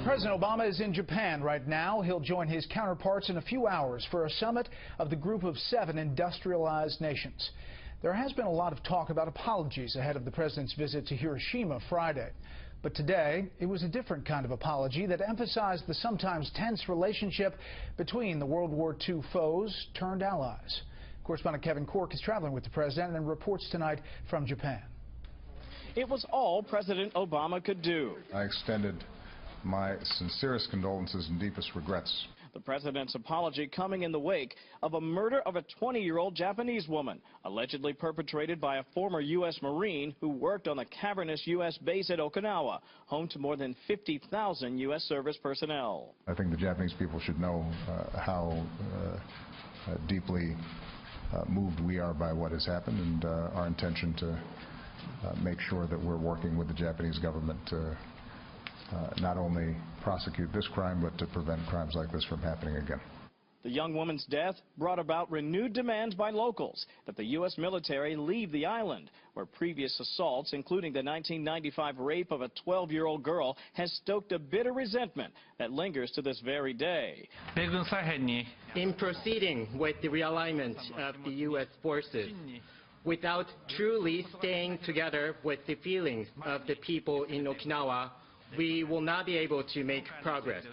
President Obama is in Japan right now. He'll join his counterparts in a few hours for a summit of the Group of 7 industrialized nations. There has been a lot of talk about apologies ahead of the president's visit to Hiroshima Friday. But today, it was a different kind of apology that emphasized the sometimes tense relationship between the World War II foes turned allies. Correspondent Kevin Corke is traveling with the president and reports tonight from Japan. It was all President Obama could do. I extended my sincerest condolences and deepest regrets. The president's apology coming in the wake of a murder of a 20-year-old Japanese woman, allegedly perpetrated by a former U.S. Marine who worked on the cavernous U.S. base at Okinawa, home to more than 50,000 U.S. service personnel. I think the Japanese people should know how deeply moved we are by what has happened, and our intention to make sure that we're working with the Japanese government to not only prosecute this crime, but to prevent crimes like this from happening again. The young woman's death brought about renewed demands by locals that the U.S. military leave the island, where previous assaults, including the 1995 rape of a 12-year-old girl, has stoked a bitter resentment that lingers to this very day. In proceeding with the realignment of the U.S. forces, without truly staying together with the feelings of the people in Okinawa, we will not be able to make progress.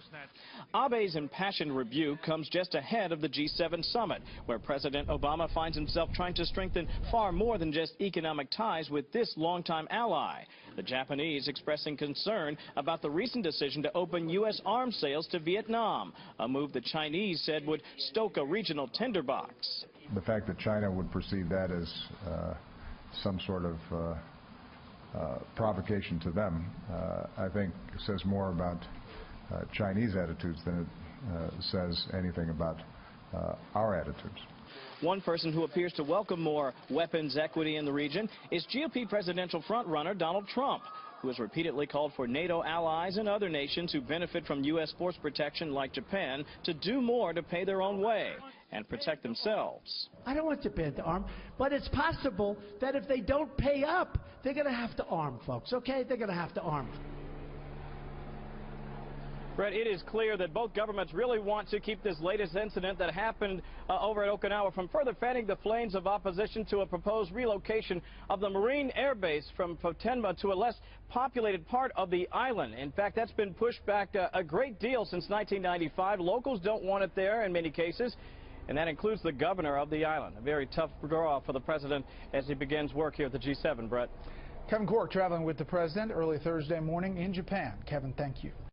Abe's impassioned rebuke comes just ahead of the G7 summit, where President Obama finds himself trying to strengthen far more than just economic ties with this longtime ally. The Japanese expressing concern about the recent decision to open U.S. arms sales to Vietnam, a move the Chinese said would stoke a regional tinderbox. The fact that China would perceive that as some sort of provocation to them, I think says more about Chinese attitudes than it says anything about our attitudes. One person who appears to welcome more weapons equity in the region is GOP presidential frontrunner Donald Trump, who has repeatedly called for NATO allies and other nations who benefit from U.S. force protection like Japan to do more to pay their own way and protect themselves. I don't want Japan to arm, but it's possible that if they don't pay up, they're going to have to arm, folks, okay? They're going to have to arm. Brett, it is clear that both governments really want to keep this latest incident that happened over at Okinawa from further fanning the flames of opposition to a proposed relocation of the Marine Air Base from Futenma to a less populated part of the island. In fact, that's been pushed back a great deal since 1995. Locals don't want it there in many cases, and that includes the governor of the island. A very tough draw for the president as he begins work here at the G7, Brett. Kevin Corke traveling with the president early Thursday morning in Japan. Kevin, thank you.